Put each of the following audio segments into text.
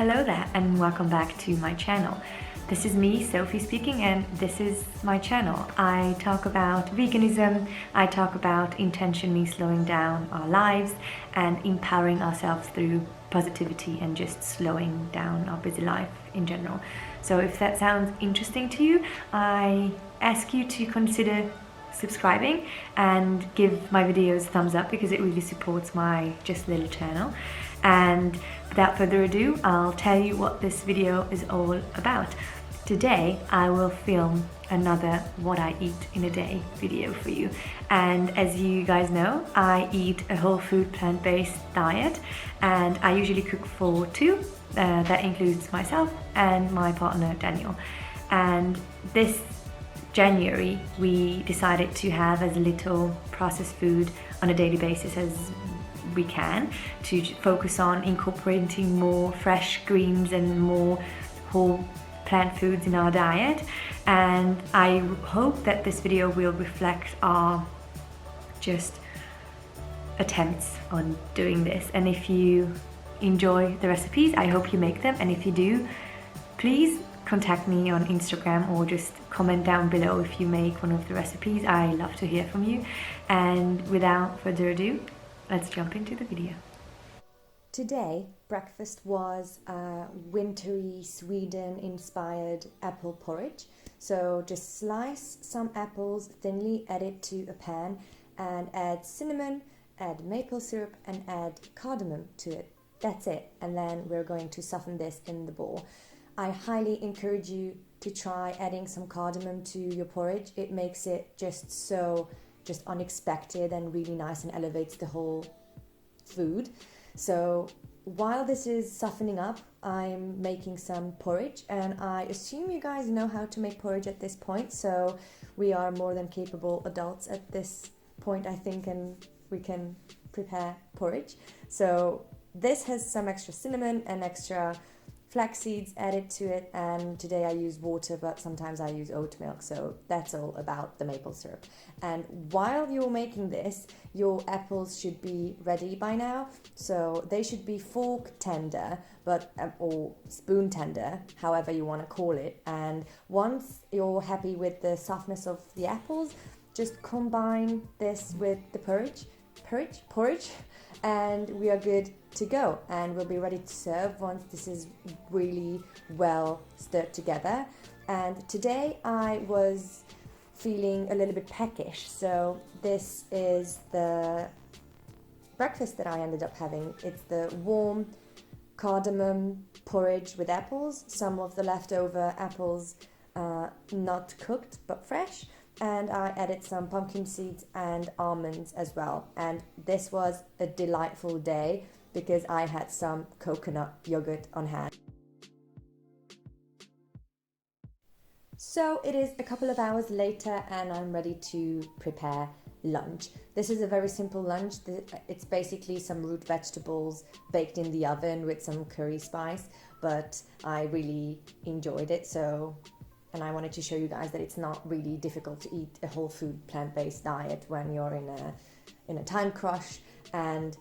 Hello there and welcome back to my channel. This is me, Sophie speaking, and this is my channel. I talk about veganism, I talk about intentionally slowing down our lives and empowering ourselves through positivity and just slowing down our busy life in general. So if that sounds interesting to you, I ask you to consider subscribing and give my videos thumbs up because it really supports my just little channel. And without further ado, I'll tell you what this video is all about. Today I will film another what I eat in a day video for you, and as you guys know, I eat a whole food plant-based diet and I usually cook for two. That includes myself and my partner Daniel, and this January we decided to have as little processed food on a daily basis as we can, to focus on incorporating more fresh greens and more whole plant foods in our diet. And I hope that this video will reflect our just attempts on doing this. And if you enjoy the recipes, I hope you make them, and if you do, please contact me on Instagram or just comment down below if you make one of the recipes. I love to hear from you. And without further ado, let's jump into the video. Today, breakfast was a wintry Sweden-inspired apple porridge. So just slice some apples thinly, add it to a pan, and add cinnamon, add maple syrup, and add cardamom to it. That's it. And then we're going to soften this in the bowl. I highly encourage you to try adding some cardamom to your porridge. It makes it just unexpected and really nice and elevates the whole food. So while this is softening up, I'm making some porridge, and I assume you guys know how to make porridge at this point, so we are more than capable adults at this point, I think, and we can prepare porridge. So this has some extra cinnamon and extra flax seeds added to it, and today I use water, but sometimes I use oat milk, so that's all about the maple syrup. And while you're making this, your apples should be ready by now, so they should be fork tender, but or spoon tender, however you want to call it. And once you're happy with the softness of the apples, just combine this with the porridge, and we are good to go, and we'll be ready to serve once this is really well stirred together. And today I was feeling a little bit peckish, so this is the breakfast that I ended up having. It's the warm cardamom porridge with apples, some of the leftover apples not cooked but fresh, and I added some pumpkin seeds and almonds as well. And this was a delightful day because I had some coconut yogurt on hand. So it is a couple of hours later and I'm ready to prepare lunch. This is a very simple lunch. It's basically some root vegetables baked in the oven with some curry spice, but I really enjoyed it, and I wanted to show you guys that it's not really difficult to eat a whole food plant-based diet when you're in a time crush. And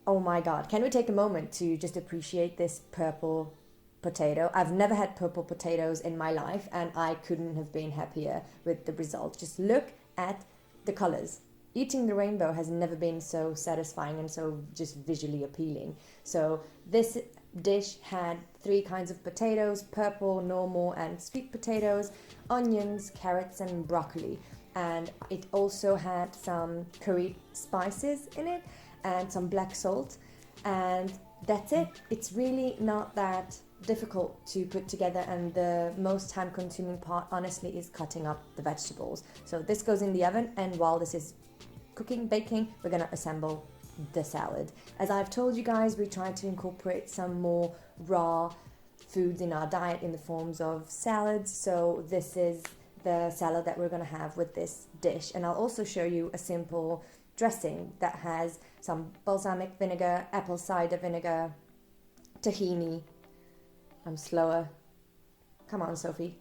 oh my god, can we take a moment to just appreciate this purple potato? I've never had purple potatoes in my life and I couldn't have been happier with the result. Just look at the colors. Eating the rainbow has never been so satisfying and so just visually appealing. So this dish had 3 kinds of potatoes: purple, normal, and sweet potatoes, onions, carrots, and broccoli. And it also had some curry spices in it and some black salt, and that's it. It's really not that difficult to put together, and the most time consuming part honestly is cutting up the vegetables. So this goes in the oven, and while this is baking, we're gonna assemble the salad. As I've told you guys, we try to incorporate some more raw foods in our diet in the forms of salads, so this is the salad that we're gonna have with this dish. And I'll also show you a simple dressing that has some balsamic vinegar, apple cider vinegar, tahini, I'm slower, come on Sophie,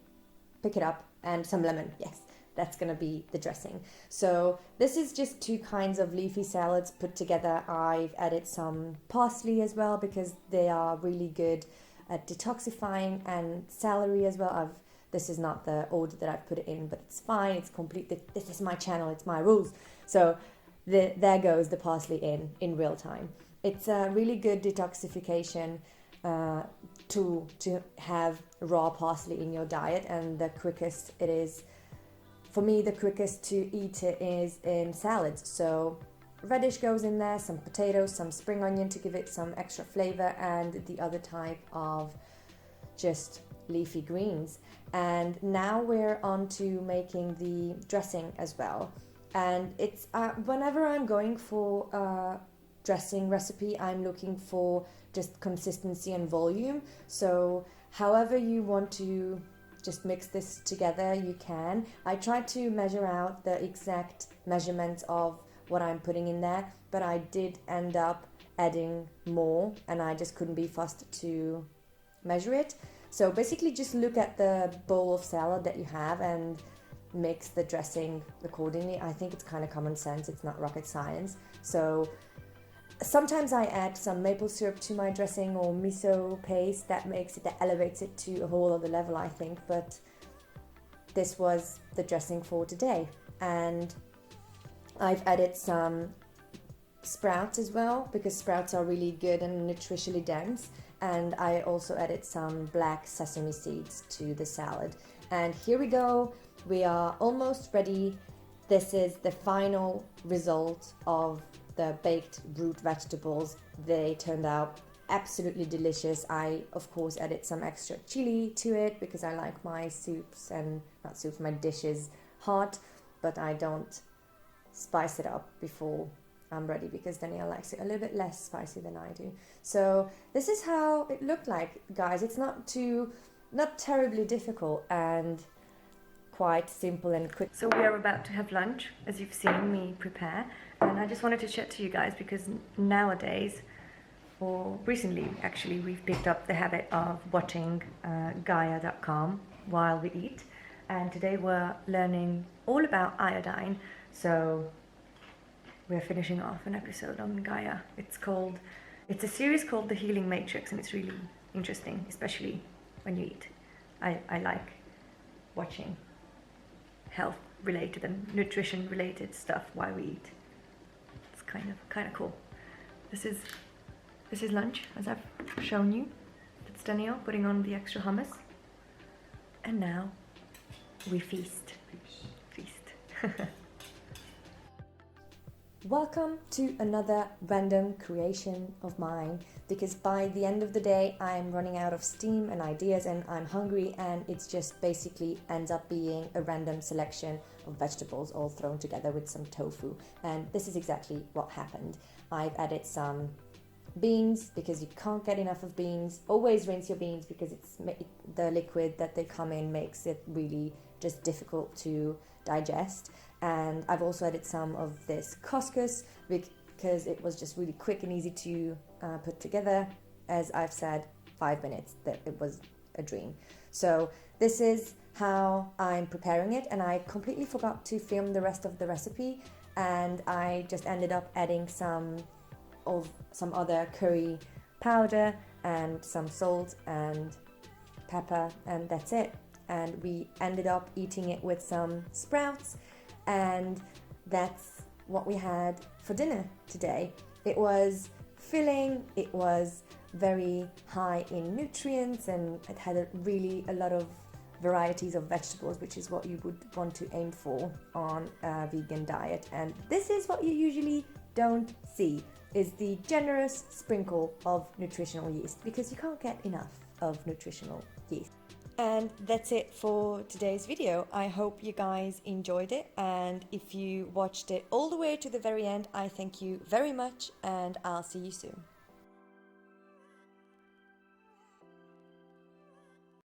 pick it up, and some lemon, yes, that's going to be the dressing. So this is just 2 kinds of leafy salads put together. I've added some parsley as well because they are really good at detoxifying, and celery as well. This is not the order that I've put it in, but it's fine. It's complete. This is my channel. It's my rules. So there goes the parsley in real time. It's a really good detoxification tool to have raw parsley in your diet, and the quickest it is, for me, the quickest to eat it is in salads. So radish goes in there, some potatoes, some spring onion to give it some extra flavor, and the other type of just leafy greens. And now we're on to making the dressing as well. And it's whenever I'm going for a dressing recipe, I'm looking for just consistency and volume. So however you want to just mix this together, you can. I tried to measure out the exact measurements of what I'm putting in there, but I did end up adding more, and I just couldn't be fussed to measure it. So basically just look at the bowl of salad that you have and mix the dressing accordingly. I think it's kind of common sense. It's not rocket science. So sometimes I add some maple syrup to my dressing or miso paste. That elevates it to a whole other level, I think. But this was the dressing for today. And I've added some sprouts as well, because sprouts are really good and nutritionally dense. And I also added some black sesame seeds to the salad. And here we go. We are almost ready. This is the final result of the baked root vegetables. They turned out absolutely delicious. I, of course, added some extra chili to it because I like my my dishes hot, but I don't spice it up before I'm ready, because Danielle likes it a little bit less spicy than I do. So this is how it looked like, guys. It's not terribly difficult, and quite simple and quick. So we are about to have lunch, as you've seen me prepare, and I just wanted to chat to you guys because nowadays, or recently actually, we've picked up the habit of watching Gaia.com while we eat, and today we're learning all about iodine. So we're finishing off an episode on Gaia. It's a series called The Healing Matrix, and it's really interesting, especially when you eat. I like watching health related and nutrition related stuff while we eat. It's kind of cool. This is lunch, as I've shown you. It's Danielle putting on the extra hummus. And now we feast. Feast. Welcome to another random creation of mine, because by the end of the day I'm running out of steam and ideas, and I'm hungry, and it's just basically ends up being a random selection of vegetables all thrown together with some tofu. And this is exactly what happened. I've added some beans because you can't get enough of beans. Always rinse your beans, because the liquid that they come in makes it really just difficult to digest. And I've also added some of this couscous because it was just really quick and easy to put together. As I've said, 5 minutes, that it was a dream. So this is how I'm preparing it, and I completely forgot to film the rest of the recipe, and I just ended up adding some other curry powder and some salt and pepper, and that's it. And we ended up eating it with some sprouts, and that's what we had for dinner today. It was filling, it was very high in nutrients, and it had a lot of varieties of vegetables, which is what you would want to aim for on a vegan diet. And this is what you usually don't see, is the generous sprinkle of nutritional yeast, because you can't get enough of nutritional yeast. And that's it for today's video. I hope you guys enjoyed it, and if you watched it all the way to the very end, I thank you very much, and I'll see you soon.